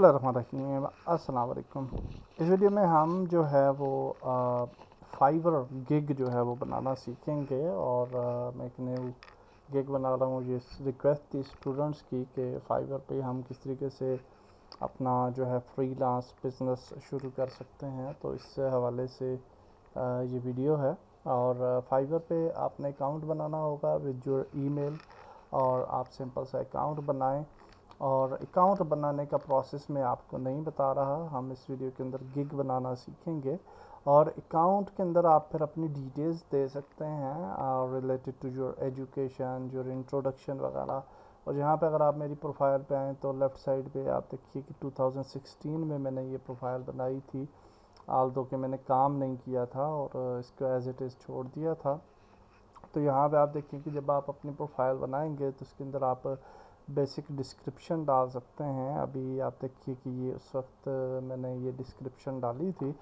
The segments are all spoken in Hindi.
बिस्मिल्लाहिर्रहमानिर्रहीम। अस्सलाम वालेकुम। इस वीडियो में हम जो है वो फाइवर गिग जो है वो बनाना सीखेंगे और मैं एक न्यू गिग बना रहा हूँ। ये रिक्वेस्ट थी स्टूडेंट्स की कि फाइवर पे हम किस तरीके से अपना जो है फ्रीलांस बिजनेस शुरू कर सकते हैं, तो इससे हवाले से ये वीडियो है। और फाइवर पे आपने अकाउंट बनाना होगा विद योर ईमेल, और आप सिंपल सा अकाउंट बनाएं। और अकाउंट बनाने का प्रोसेस मैं आपको नहीं बता रहा, हम इस वीडियो के अंदर गिग बनाना सीखेंगे। और अकाउंट के अंदर आप फिर अपनी डिटेल्स दे सकते हैं related to your education, your introduction वगैरह। और यहाँ पे अगर आप मेरी प्रोफाइल पे आएँ तो लेफ़्ट साइड पे आप देखिए कि 2016 में मैंने ये प्रोफाइल बनाई थी, आल्दो कि मैंने काम नहीं किया था और इसको एज इट इज़ छोड़ दिया था। तो यहाँ पे आप देखिए कि जब आप अपनी प्रोफाइल बनाएंगे तो उसके अंदर आप बेसिक डिस्क्रिप्शन डाल सकते हैं। अभी आप देखिए कि ये उस वक्त मैंने ये डिस्क्रिप्शन डाली थी।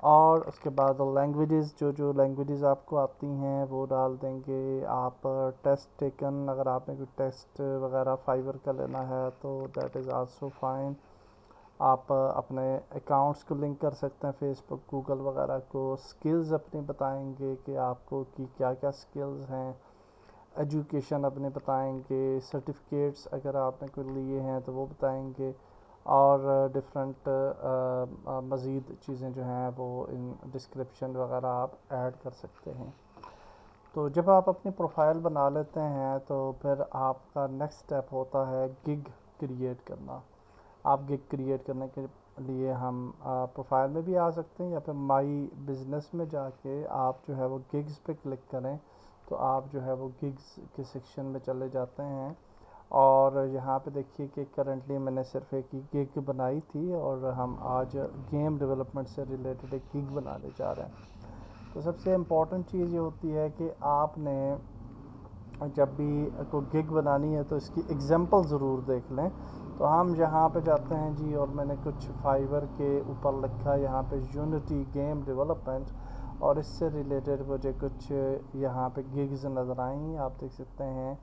और उसके बाद लैंग्वेजेस, जो लैंग्वेजेस आपको आती हैं वो डाल देंगे आप। टेस्ट टेकन, अगर आपने कोई टेस्ट वगैरह फाइवर का लेना है तो दैट इज़ आल्सो फाइन। आप अपने अकाउंट्स को लिंक कर सकते हैं, फेसबुक, गूगल वगैरह को। स्किल्स अपनी बताएंगे कि आपको कि क्या क्या स्किल्स हैं। एजुकेशन अपने बताएंगे। सर्टिफिकेट्स अगर आपने कोई लिए हैं तो वो बताएंगे। और डिफरेंट मज़ीद चीज़ें जो हैं वो इन डिस्क्रिप्शन वगैरह आप ऐड कर सकते हैं। तो जब आप अपनी प्रोफाइल बना लेते हैं तो फिर आपका नेक्स्ट स्टेप होता है गिग क्रिएट करना। आप गिग क्रिएट करने के लिए हम प्रोफाइल में भी आ सकते हैं, या फिर माई बिज़नेस में जाके आप जो है वो गिग्स पे क्लिक करें तो आप जो है वो गिग्स के सेक्शन में चले जाते हैं। और यहाँ पे देखिए कि करंटली मैंने सिर्फ एक ही गिग बनाई थी और हम आज गेम डेवलपमेंट से रिलेटेड एक गिग बनाने जा रहे हैं। तो सबसे इम्पॉर्टेंट चीज़ ये होती है कि आपने जब भी कोई गिग बनानी है तो इसकी एग्जांपल ज़रूर देख लें। तो हम यहाँ पे जाते हैं जी, और मैंने कुछ फाइवर के ऊपर लिखा यहाँ पे यूनिटी गेम डेवलपमेंट, और इससे रिलेटेड मुझे कुछ यहाँ पे गिग्स नज़र आई। आप देख सकते हैं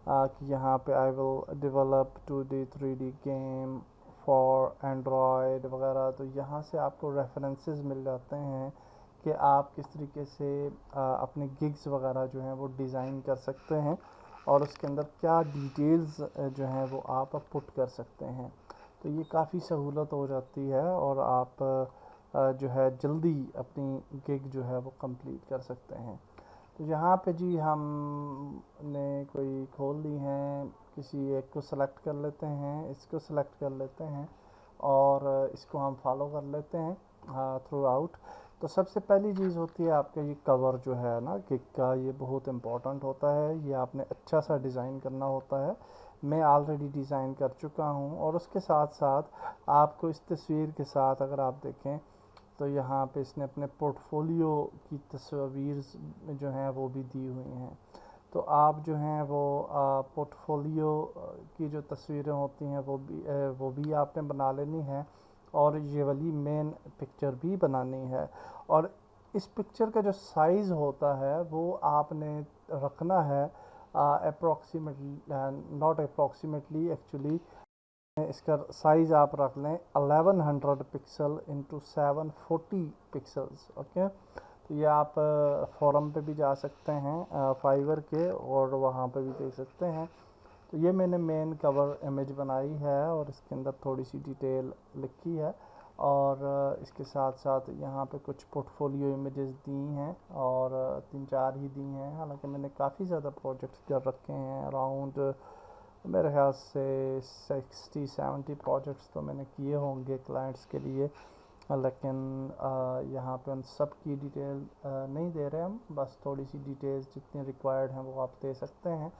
कि यहाँ पे I will develop 2D 3D game for Android वगैरह। तो यहाँ से आपको रेफरेंसेस मिल जाते हैं कि आप किस तरीके से अपने गिग्स वगैरह जो हैं वो डिज़ाइन कर सकते हैं, और उसके अंदर क्या डिटेल्स जो हैं वो आप पुट कर सकते हैं। तो ये काफ़ी सहूलत हो जाती है और आप जो है जल्दी अपनी गिग जो है वो कंप्लीट कर सकते हैं। तो यहाँ पे जी हमने कोई खोल ली हैं, किसी एक को सेलेक्ट कर लेते हैं, इसको सेलेक्ट कर लेते हैं और इसको हम फॉलो कर लेते हैं थ्रू आउट। तो सबसे पहली चीज़ होती है आपका ये कवर जो है ना गिग का, ये बहुत इम्पोर्टेंट होता है। ये आपने अच्छा सा डिज़ाइन करना होता है। मैं ऑलरेडी डिज़ाइन कर चुका हूँ। और उसके साथ साथ आपको इस तस्वीर के साथ अगर आप देखें तो यहाँ पे इसने अपने पोर्टफोलियो की तस्वीर जो हैं वो भी दी हुई हैं। तो आप जो हैं वो पोर्टफोलियो की जो तस्वीरें होती हैं वो भी आपने बना लेनी है, और ये वाली मेन पिक्चर भी बनानी है। और इस पिक्चर का जो साइज़ होता है वो आपने रखना है अप्रॉक्सीमेटली, नॉट अप्रॉक्सीमेटली एक्चुअली, इसका साइज़ आप रख लें 1100 पिक्सल इंटू 740 पिक्सल्स। ओके, तो ये आप फोरम पे भी जा सकते हैं फाइवर के, और वहाँ पे भी देख सकते हैं। तो ये मैंने मेन कवर इमेज बनाई है और इसके अंदर थोड़ी सी डिटेल लिखी है, और इसके साथ साथ यहाँ पे कुछ पोर्टफोलियो इमेजेस दी हैं, और 3-4 ही दी हैं। हालांकि मैंने काफ़ी ज़्यादा प्रोजेक्ट्स कर रखे हैं, अराउंड मेरे ख्याल से 60-70 प्रोजेक्ट्स तो मैंने किए होंगे क्लाइंट्स के लिए। लेकिन यहाँ पे उन सब की डिटेल नहीं दे रहे हम, बस थोड़ी सी डिटेल्स जितनी रिक्वायर्ड हैं वो आप दे सकते हैं।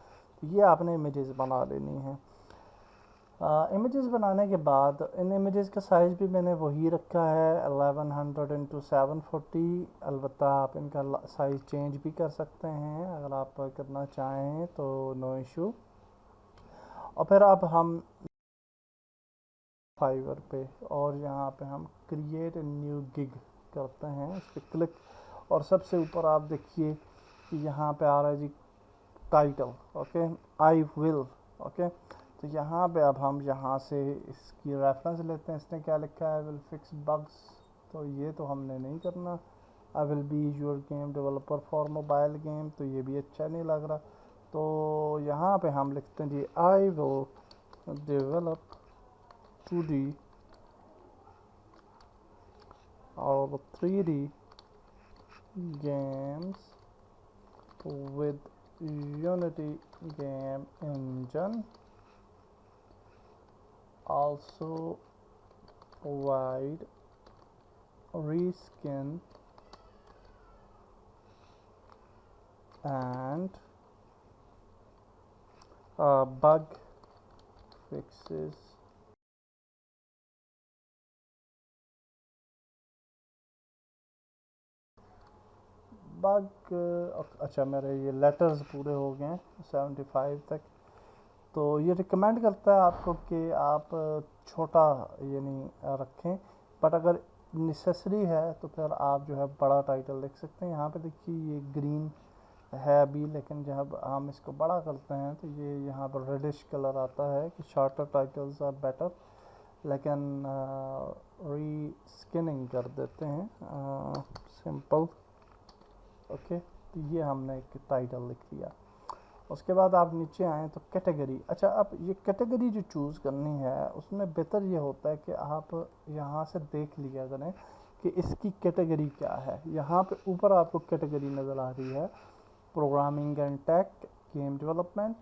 तो ये आपने इमेजेस बना लेनी है। इमेजेस बनाने के बाद इन इमेजेस का साइज़ भी मैंने वही रखा है 1100 इंटू 740। अलबत्ता आप इनका साइज़ चेंज भी कर सकते हैं अगर आप करना चाहें तो, नो इशू। और फिर अब हम फाइवर पे, और यहाँ पे हम क्रिएट ए न्यू गिग करते हैं, इस पर क्लिक। और सबसे ऊपर आप देखिए कि यहाँ पे आ रहा है जी title. Okay, I will. Okay, तो यहाँ पे अब हम यहाँ से इसकी रेफरेंस लेते हैं। इसने क्या लिखा है, विल फिक्स बग्स, तो ये तो हमने नहीं करना। I will be your game developer for mobile game, तो ये भी अच्छा नहीं लग रहा। तो यहाँ पे हम लिखते हैं जी, आई विल डेवलप 2D और 3D games with Unity game engine, also provide reskin and bug fixes bug. अच्छा, मेरे ये लेटर्स पूरे हो गए हैं 75 तक। तो ये रिकमेंड करता है आपको कि आप छोटा यानी रखें, बट अगर नेसेसरी है तो फिर आप जो है बड़ा टाइटल लिख सकते हैं। यहाँ पे देखिए ये ग्रीन है अभी, लेकिन जब हम इसको बड़ा करते हैं तो ये यहाँ पर रेडिश कलर आता है कि शॉर्टर टाइटल्स आर बेटर। लेकिन री स्किनिंग कर देते हैं सिंपल। ओके, तो ये हमने एक टाइटल लिख दिया। उसके बाद आप नीचे आएँ तो कैटेगरी। अच्छा, अब ये कैटेगरी जो चूज़ करनी है उसमें बेहतर ये होता है कि आप यहाँ से देख लिया करें कि इसकी कैटेगरी क्या है। यहाँ पे ऊपर आपको कैटेगरी नज़र आ रही है, programming and tech, game development,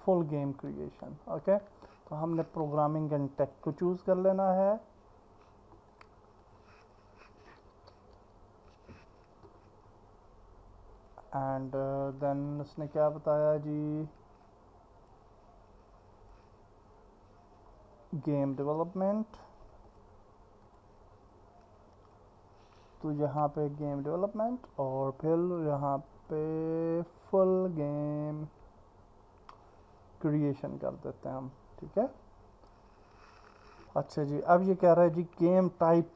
full game creation. Okay, तो हमने प्रोग्रामिंग एंड टेक को चूज़ कर लेना है। एंड देन उसने क्या बताया जी, गेम डेवलपमेंट, तो यहाँ पे गेम डेवलपमेंट और फिर यहाँ पे फुल गेम क्रिएशन कर देते हैं हम। ठीक है। अच्छा जी, अब ये कह रहा है जी गेम टाइप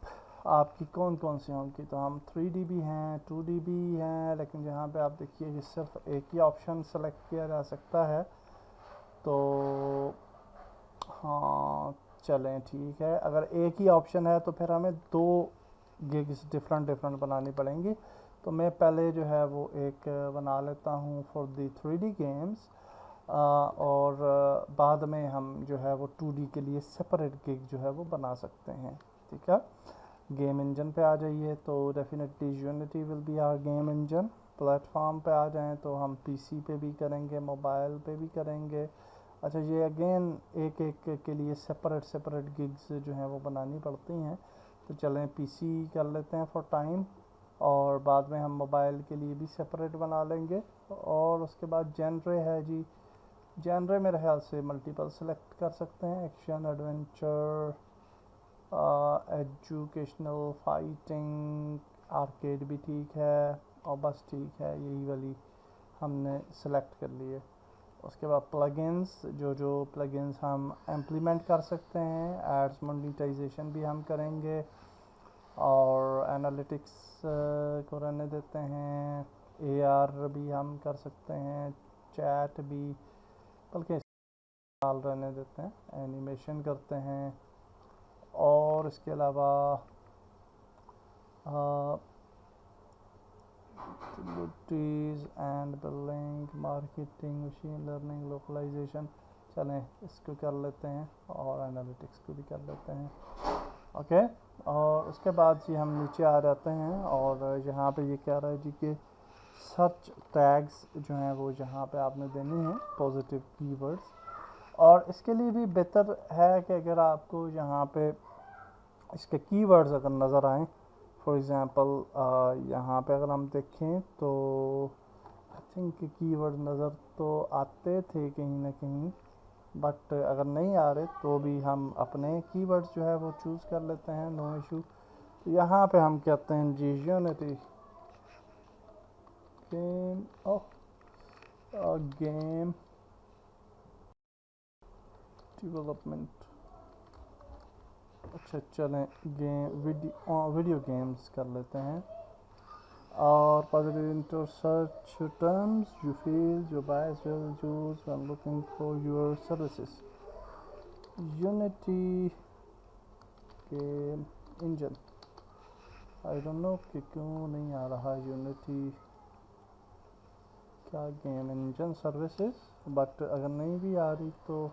आपकी कौन कौन सी होंगी। तो हम 3D भी हैं, 2D भी हैं, लेकिन यहाँ पे आप देखिए कि सिर्फ एक ही ऑप्शन सेलेक्ट किया जा सकता है। तो हाँ, चलें ठीक है, अगर एक ही ऑप्शन है तो फिर हमें दो गिग्स डिफरेंट डिफरेंट बनानी पड़ेंगी। तो मैं पहले जो है वो एक बना लेता हूँ फॉर दी 3D गेम्स, और बाद में हम जो है वो 2D के लिए सेपरेट गिग जो है वो बना सकते हैं। ठीक है। गेम इंजन पे आ जाइए तो definitely unity will be our game engine. Platform पे आ जाएं तो हम पीसी पे भी करेंगे, मोबाइल पे भी करेंगे। अच्छा, ये अगेन एक एक के लिए सेपरेट सेपरेट गिग्स जो हैं वो बनानी पड़ती हैं। तो चलें पीसी कर लेते हैं फॉर टाइम, और बाद में हम मोबाइल के लिए भी सेपरेट बना लेंगे। और उसके बाद जेनरे है जी, जेनरे मेरे ख्याल से मल्टीपल सेलेक्ट कर सकते हैं, action, adventure, educational, fighting, arcade भी ठीक है, और बस ठीक है, यही वाली हमने सेलेक्ट कर लिए। उसके बाद प्लगइन्स, जो जो प्लगइन्स हम इम्प्लीमेंट कर सकते हैं, एड्स मोनेटाइजेशन भी हम करेंगे, और एनालिटिक्स को रहने देते हैं, एआर भी हम कर सकते हैं, चैट भी, बल्कि हाल रहने देते हैं, एनिमेशन करते हैं। और इसके अलावा utilities and billing, marketing, machine learning, localization, चलें इसको कर लेते हैं, और एनालिटिक्स को भी कर लेते हैं। ओके, और उसके बाद जी हम नीचे आ जाते हैं, और यहाँ पे ये कह रहा है जी कि सर्च टैग्स जो हैं वो यहाँ पे आपने देने हैं, पॉजिटिव कीवर्ड्स। और इसके लिए भी बेहतर है कि अगर आपको यहाँ पे इसके कीवर्ड्स अगर नज़र आएँ, फॉर एग्ज़ाम्पल यहाँ पे अगर हम देखें तो आई थिंक कीवर्ड नज़र तो आते थे कहीं ना कहीं, बट अगर नहीं आ रहे तो भी हम अपने कीवर्ड्स जो है वो चूज़ कर लेते हैं, नो इशू। तो यहाँ पे हम कहते हैं जी यूनिटी गेम, गेम डेवलपमेंट। अच्छा, चलें गेम वीडियो गेम्स कर लेते हैं, और positive inter search terms you feel your bias will use when looking for your services. Unity game engine. I don't know कि क्यों नहीं आ रहा यूनिटी क्या गेम इंजन सर्विसेज, बट अगर नहीं भी आ रही तो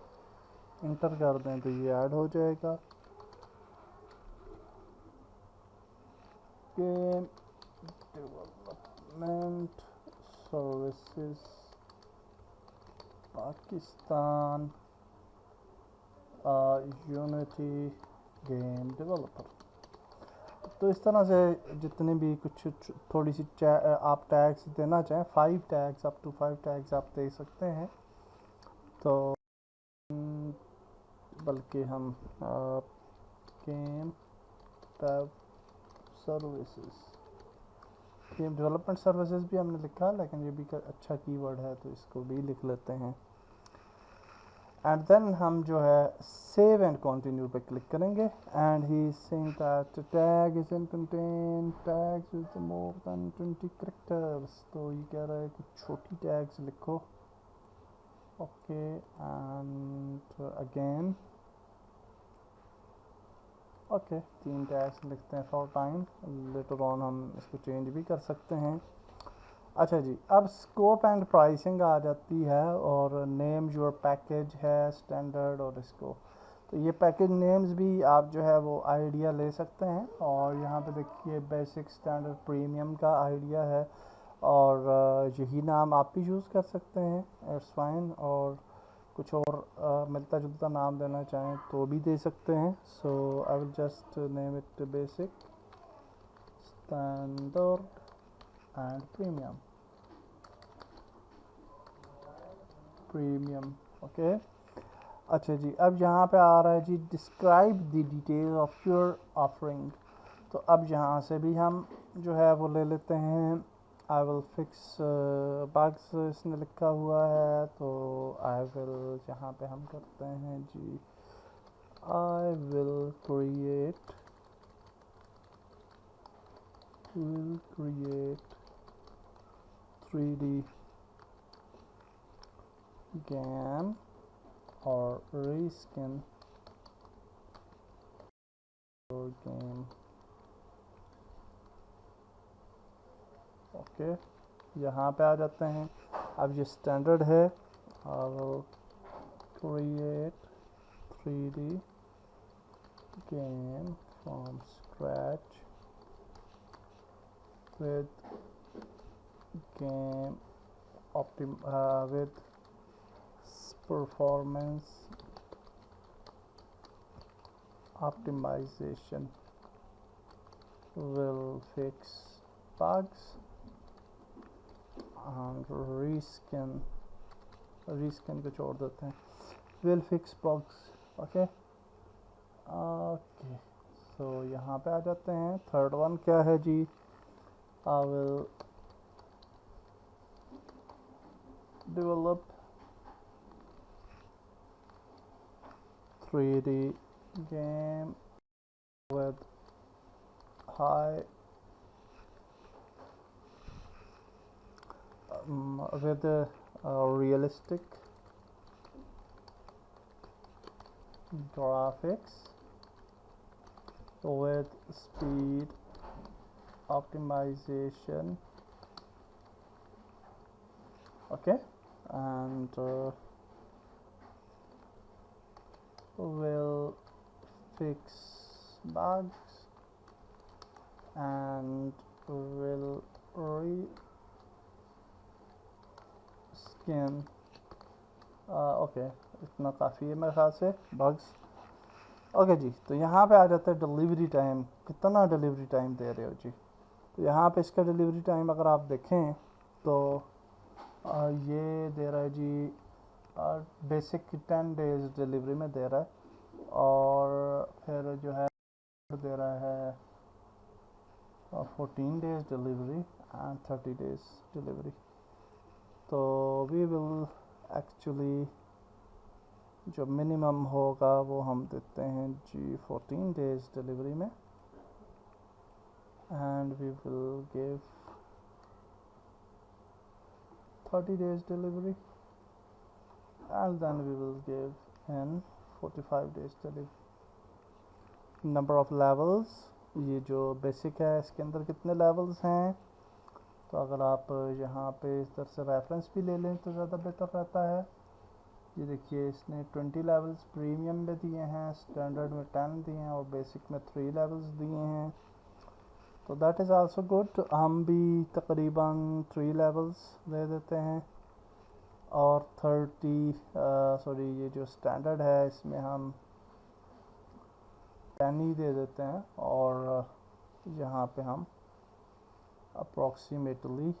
इंटर कर दें तो ये ऐड हो जाएगा। Game development services Pakistan unity game developer. तो इस तरह से जितने भी कुछ थोड़ी सी आप टैग्स देना चाहें, 5 टैग्स अप टू 5 टैग्स आप दे सकते हैं। तो बल्कि हम game tab services, game development services भी हमने लिखा, लेकिन ये भी अच्छा कीवर्ड है तो इसको भी लिख लेते हैं। एंड देन हम जो है सेव एंड कंटिन्यू पे क्लिक करेंगे। And he is saying that tag is in contain tags with more than 20 characters. तो ये कह रहा है कि छोटी टैग्स लिखो। Okay, and again okay 3 tags लिखते हैं फॉर टाइम, लेटर ऑन हम इसको चेंज भी कर सकते हैं। अच्छा जी, अब स्कोप एंड प्राइसिंग आ जाती है, और नेम योर पैकेज है स्टैंडर्ड और इसको। तो ये पैकेज नेम्स भी आप जो है वो आइडिया ले सकते हैं, और यहाँ पे देखिए बेसिक स्टैंडर्ड प्रीमियम का आइडिया है, और यही नाम आप भी यूज़ कर सकते हैं, इट्स फाइन। और कुछ और मिलता जुलता नाम देना चाहें तो भी दे सकते हैं। So I will just name it basic standard and premium okay. अच्छा जी, अब यहाँ पे आ रहा है जी describe the detail of your offering. तो अब यहाँ से भी हम जो है वो ले लेते हैं। आई विल फिक्स बग्स इसने लिखा हुआ है, तो आई विल यहाँ पे हम करते हैं जी I will create 3D game or reskin your game। Okay, यहाँ पे आ जाते हैं। अब ये स्टैंडर्ड है। I will create 3D game from scratch with game with performance optimization, will fix bugs and reskin को छोड़ देते हैं, will fix bugs। Okay okay, so यहाँ पे आ जाते हैं। थर्ड वन क्या है जी, I will develop 3D game with high with realistic graphics with speed optimization। okay, and will fix bugs and will reskin। Okay, इतना काफ़ी है मेरे ख्याल से बग्स। ओके जी, तो यहाँ पे आ जाता है डिलीवरी टाइम, कितना डिलीवरी टाइम दे रहे हो जी। तो यहाँ पे इसका डिलीवरी टाइम अगर आप देखें तो ये दे रहा है जी बेसिक 10 डेज़ डिलीवरी में दे रहा है, और फिर जो है दे रहा है 14 days delivery and 30 days delivery. तो वी विल एक्चुअली जो मिनिमम होगा वो हम देते हैं जी 14 डेज़ डिलीवरी में, and we will give 30 days delivery, and then we will give in 45 days चलेगी। नंबर ऑफ़ लेवल्स, ये जो बेसिक है इसके अंदर कितने लेवल्स हैं, तो अगर आप यहाँ पे इस तरह से रेफरेंस भी ले लें तो ज़्यादा बेटर रहता है। ये देखिए इसने 20 लेवल्स प्रीमियम में दिए हैं, स्टैंडर्ड में 10 दिए हैं और बेसिक में 3 लेवल्स दिए हैं, तो दैट इज़ आल्सो गुड। हम भी तकरीबन 3 लेवल्स दे देते हैं और 30 ये जो स्टैंडर्ड है इसमें हम 10 ही दे देते हैं और यहाँ पे हम अप्रॉक्सीमेटली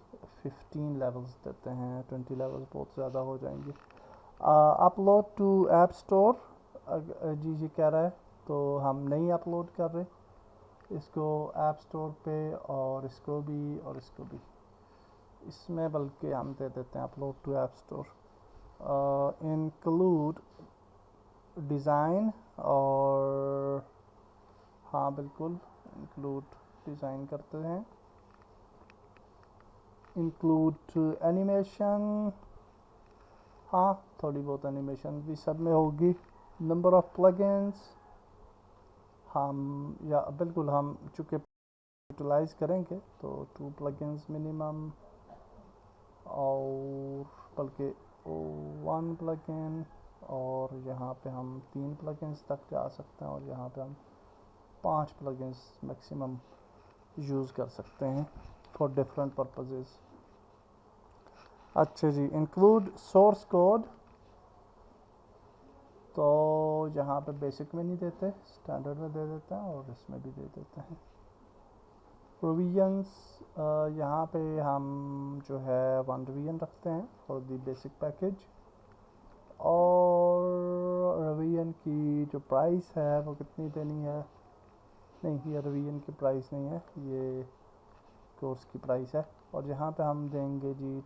15 लेवल्स देते हैं। 20 लेवल्स बहुत ज़्यादा हो जाएंगे। अपलोड टू ऐप स्टोर, जी कह रहा है, तो हम नहीं अपलोड कर रहे इसको ऐप स्टोर पे, और इसको भी इसमें, बल्कि हम दे देते हैं upload to app store. Include design, और हाँ बिल्कुल इंक्लूड डिज़ाइन करते हैं। इंक्लूड एनिमेशन, हाँ थोड़ी बहुत एनिमेशन भी सब में होगी। नंबर ऑफ़ प्लगइन्स, हम या बिल्कुल हम चूँकि यूटिलाइज़ करेंगे तो 2 प्लगइन्स मिनिमम, और बल्कि 1 प्लगइन, और यहाँ पे हम 3 प्लगइन्स तक जा सकते हैं और यहाँ पे हम 5 प्लगइन्स मैक्सिमम यूज़ कर सकते हैं फॉर डिफरेंट पर्पसेस। अच्छा जी, इंक्लूड सोर्स कोड, तो यहाँ पे बेसिक में नहीं देते, स्टैंडर्ड में दे देते हैं और इसमें भी दे देते हैं। प्रोविजंस, यहाँ पे हम जो है 1 रिवीजन रखते हैं फॉर द बेसिक पैकेज, और रिवीजन की जो प्राइस है वो कितनी देनी है, नहीं ये रिवीजन की प्राइस नहीं है, ये कोर्स की प्राइस है। और यहाँ पे हम देंगे जी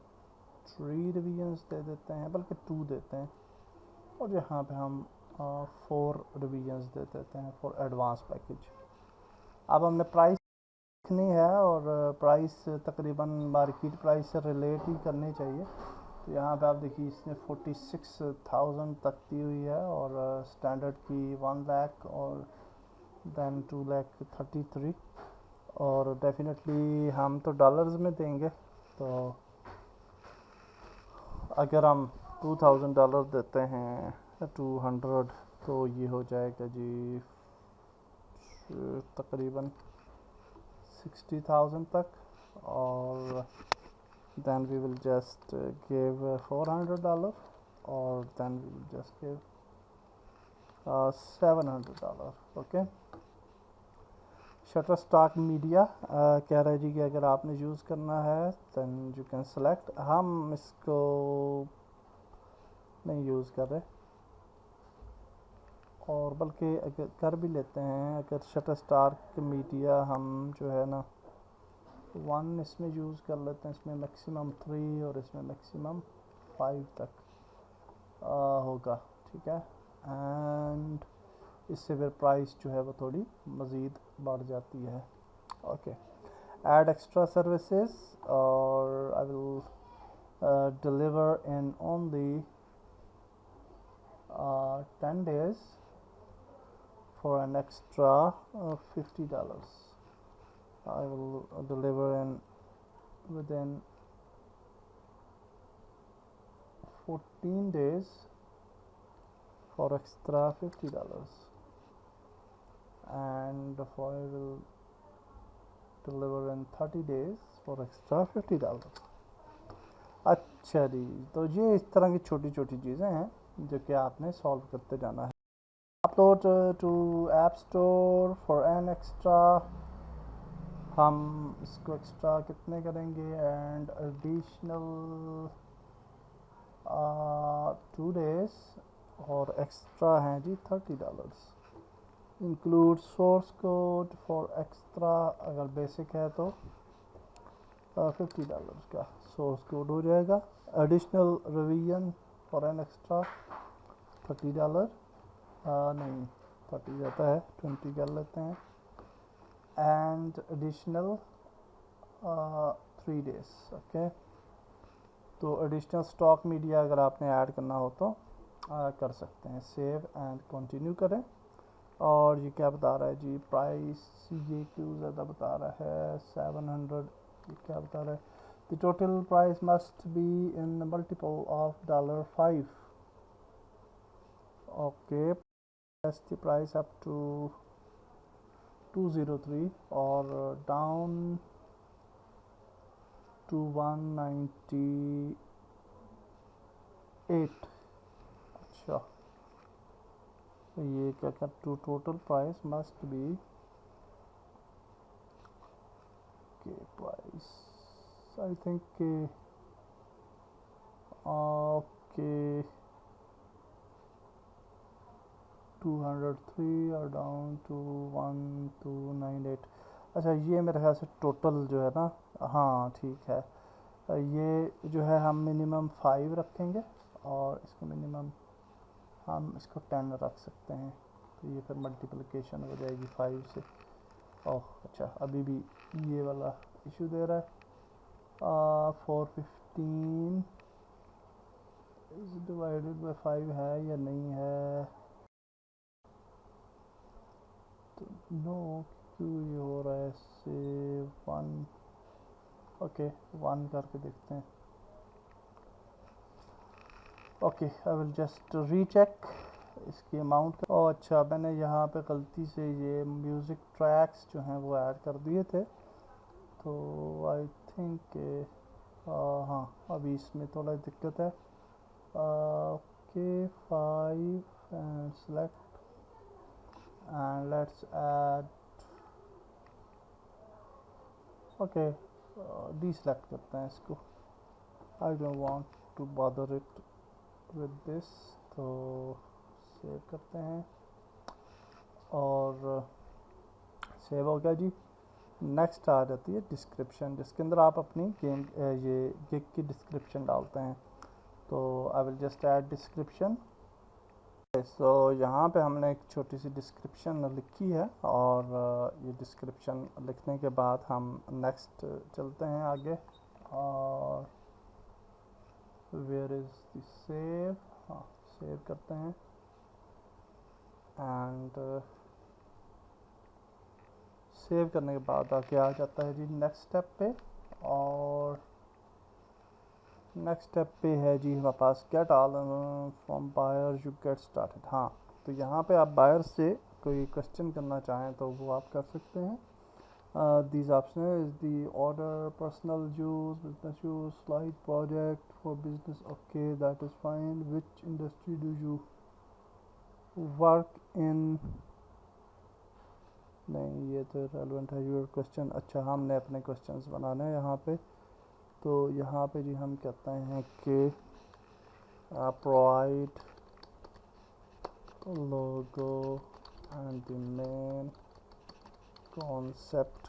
3 रिवीजन्स दे देते हैं, बल्कि 2 देते हैं, और यहाँ पे हम 4 रिवीजन्स दे देते हैं फॉर एडवांस पैकेज। अब हमने प्राइस लिखनी है और प्राइस तकरीबन मार्केट प्राइस से रिलेट ही करनी चाहिए। तो यहाँ पे आप देखिए इसने 46,000 तक दी हुई है, और स्टैंडर्ड की 1 लाख, और देन 2,33,000, और डेफिनेटली हम तो डॉलर्स में देंगे, तो अगर हम $2,000 देते हैं 200, तो ये हो जाएगा जी तकरीबन 60,000 तक, और then we will just give $400, और then we will just give $700, okay. Shutter stock media कह रहा है जी कि अगर आपने यूज़ करना है then you can select, हम इसको नहीं यूज़ कर रहे, और बल्कि अगर कर भी लेते हैं, अगर शटर स्टॉक मीडिया हम जो है ना 1 इसमें यूज़ कर लेते हैं, इसमें मैक्सिमम 3 और इसमें मैक्सिमम 5 तक होगा, ठीक है। एंड इससे फिर प्राइस जो है वो थोड़ी मज़ीद बढ़ जाती है, ओके। ऐड एक्स्ट्रा सर्विसेज, और I will deliver in only 10 days for an extra $50. I will deliver within 14 days for extra $50, and I will deliver in 30 days for extra $50. अच्छा जी, तो ये इस तरह की छोटी छोटी चीज़ें हैं जो कि आपने सॉल्व करते जाना है। Upload to app store for an extra, हम इसको एक्स्ट्रा कितने करेंगे, एंड एडिशनल 2 days, और एक्स्ट्रा हैं जी $30। Include source code for extra, अगर बेसिक है तो $50 का सोर्स कोड हो जाएगा। Additional revision for an extra $30, नहीं 30 जाता है, 20 कर लेते हैं, एंड एडिशनल 3 days, ओके। तो एडिशनल स्टॉक मीडिया अगर आपने ऐड करना हो तो कर सकते हैं। सेव एंड कंटिन्यू करें। और ये क्या बता रहा है जी, प्राइस ये क्यों ज़्यादा बता रहा है 700, ये क्या बता रहा है, the total price must be in multiple of $5। Okay, that's the price up to 203 और डाउन to 198। अच्छा, तो ये क्या कर, to total price must be के प्राइस आई थिंक ओके 203 और डाउन टू 1298। अच्छा, ये मेरे ख्याल से टोटल जो है ना, हाँ ठीक है। ये जो है हम मिनिमम 5 रखेंगे और इसको मिनिमम हम इसको 10 रख सकते हैं, तो ये फिर मल्टीप्लिकेशन हो जाएगी 5 से। ओह अच्छा, अभी भी ये वाला इशू दे रहा है। 415 डिवाइडेड बाई 5 है या नहीं है, तो नो, क्यों ये हो रहा है से 1। ओके 1 करके देखते हैं। Okay, I will just recheck इसकी अमाउंट। ओह अच्छा, मैंने यहाँ पे गलती से ये म्यूज़िक ट्रैक्स जो हैं वो ऐड कर दिए थे, तो आई थिंक हाँ अभी इसमें थोड़ा दिक्कत है। Okay 5 and select and let's add. Okay deselect करते हैं इसको, I don't want to bother it with this, तो सेव करते हैं और सेव हो गया जी। नेक्स्ट आ जाती है डिस्क्रिप्शन, जिसके अंदर आप अपनी गेम ये गिग की डिस्क्रिप्शन डालते हैं। तो I will just add description. So यहाँ पे हमने एक छोटी सी डिस्क्रिप्शन लिखी है और ये डिस्क्रिप्शन लिखने के बाद हम नेक्स्ट चलते हैं आगे। और वेयर इज़ द सेव, हाँ सेव करते हैं एंड सेव करने के बाद आगे आ जाता है जी नेक्स्ट स्टेप पे। और नेक्स्ट स्टेप पे है जी हमारे पास get all from buyer you get started. हाँ, तो यहाँ पे आप बायर से कोई क्वेश्चन करना चाहें तो वो आप कर सकते हैं। these options is the order, personal use, business use, slide project for business. Okay, that is fine. Which industry do you work in? नहीं, ये तो रेलेवेंट है। योर क्वेश्चन, अच्छा हमने अपने क्वेश्चंस बनाने हैं यहाँ पे, तो यहाँ पे जी हम कहते हैं कि provide logo and the main concept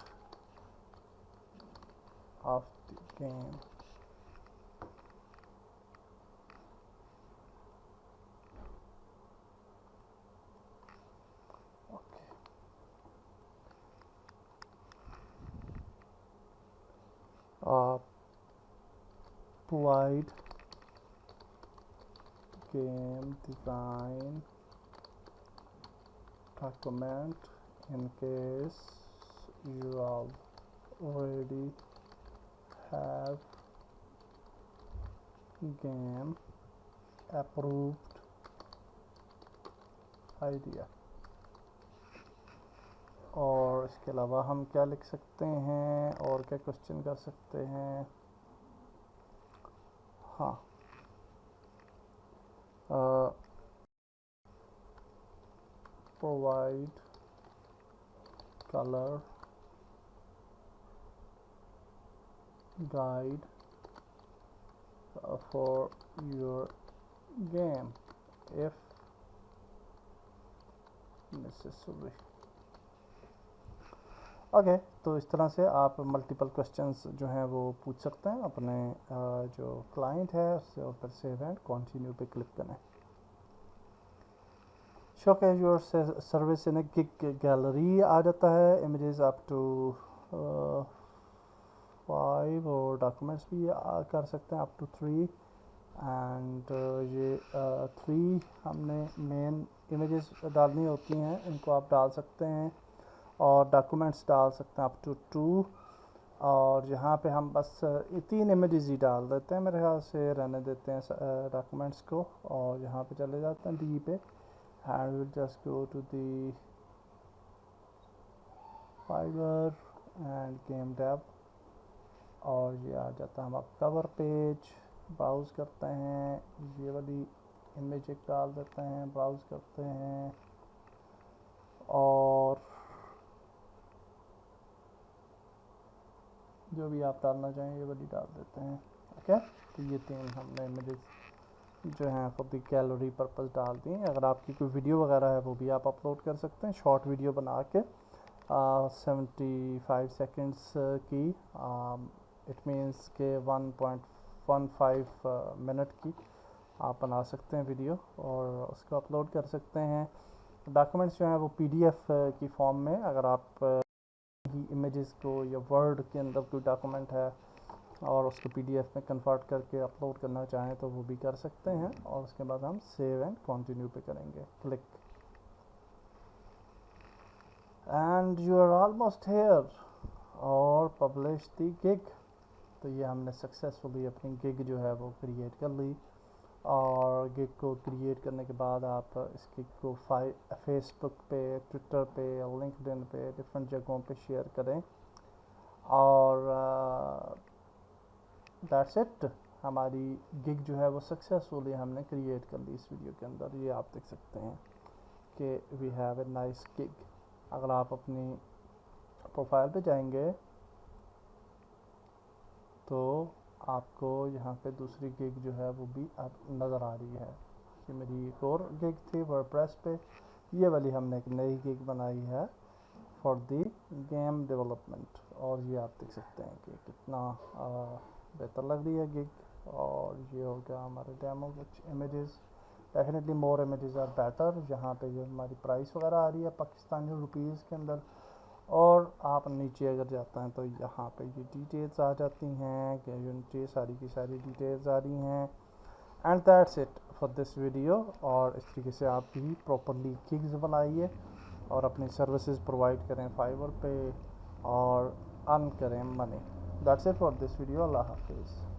of the game. Okay. Provide game design document in case you already have game approved idea। और इसके अलावा हम क्या लिख सकते हैं और क्या क्वेश्चन कर सकते हैं, हाँ provide color guide for your game if necessary। Okay, तो इस तरह से आप मल्टीपल क्वेश्चंस जो हैं वो पूछ सकते हैं अपने जो क्लाइंट है उससे, और फिर सेव एंड कंटिन्यू पे क्लिक करें। Showcase your service in gig gallery आ जाता है, इमेजेस अप टू 5 और डॉक्यूमेंट्स भी कर सकते हैं अप टू 3। एंड ये 3 हमने मेन इमेजेस डालनी होती हैं, इनको आप डाल सकते हैं और डॉक्यूमेंट्स डाल सकते हैं अप टू 2। और यहाँ पे हम बस 3 इमेजेस ही डाल देते हैं, मेरे ख्याल से रहने देते हैं डॉक्यूमेंट्स को। और यहाँ पे चले जाते हैं डी पे and will just go to the Fiverr and game dev और ये आ जाता है हमारा कवर पेज। ब्राउज़ करते हैं, ये वाली इमेज एक डाल देते हैं, ब्राउज़ करते हैं और जो भी आप डालना चाहें ये वाली डाल देते हैं। ओके, तो ये 3 हमने इमेजेस जो हैं फॉर द गैलरी पर्पस डाल दी। अगर आपकी कोई वीडियो वगैरह है वो भी आप अपलोड कर सकते हैं, शॉर्ट वीडियो बना के 75 सेकेंड्स की, इट मीन्स के 1.15 मिनट की आप बना सकते हैं वीडियो और उसको अपलोड कर सकते हैं। डॉक्यूमेंट्स जो हैं वो पीडीएफ की फॉर्म में, अगर आप ही इमेजेस को या वर्ड के अंदर कोई डॉक्यूमेंट है और उसको पीडीएफ में कन्वर्ट करके अपलोड करना चाहें तो वो भी कर सकते हैं। और उसके बाद हम सेव एंड कंटिन्यू पे करेंगे click and you are almost here और पब्लिश दी गिग। तो ये हमने सक्सेसफुली अपनी गिग जो है वो क्रिएट कर ली। और गिग को क्रिएट करने के बाद आप इस गिग को फेसबुक पे, ट्विटर पे, लिंक्डइन पे, डिफरेंट जगहों पे शेयर करें और दैट्स इट। हमारी गिग जो है वो सक्सेसफुली हमने क्रिएट कर ली इस वीडियो के अंदर। ये आप देख सकते हैं कि we have a nice gig. अगर आप अपनी प्रोफाइल पे जाएंगे तो आपको यहाँ पे दूसरी गिग जो है वो भी अब नज़र आ रही है। कि मेरी एक और गिग थी वर्डप्रेस पे, ये वाली हमने एक नई गिग बनाई है फॉर दी गेम डेवलपमेंट। और ये आप देख सकते हैं कि कितना बेहतर लग रही है गिग। और ये हो गया हमारे डेमो कुछ images. Definitely more images are better. यहाँ पे जो हमारी प्राइस वगैरह आ रही है पाकिस्तानी रुपीज़ के अंदर। और आप नीचे अगर जाते हैं तो यहाँ पे ये डिटेल्स आ जाती हैं कि यूनिटी सारी की सारी डिटेल्स आ रही हैं। And that's it for this video. और इस तरीके से आप भी प्रॉपरली गिग्स बनाइए और अपनी सर्विसेज प्रोवाइड करें फाइवर पे और अर्न करें money. That's it for this video. अल्लाह हाफिज़।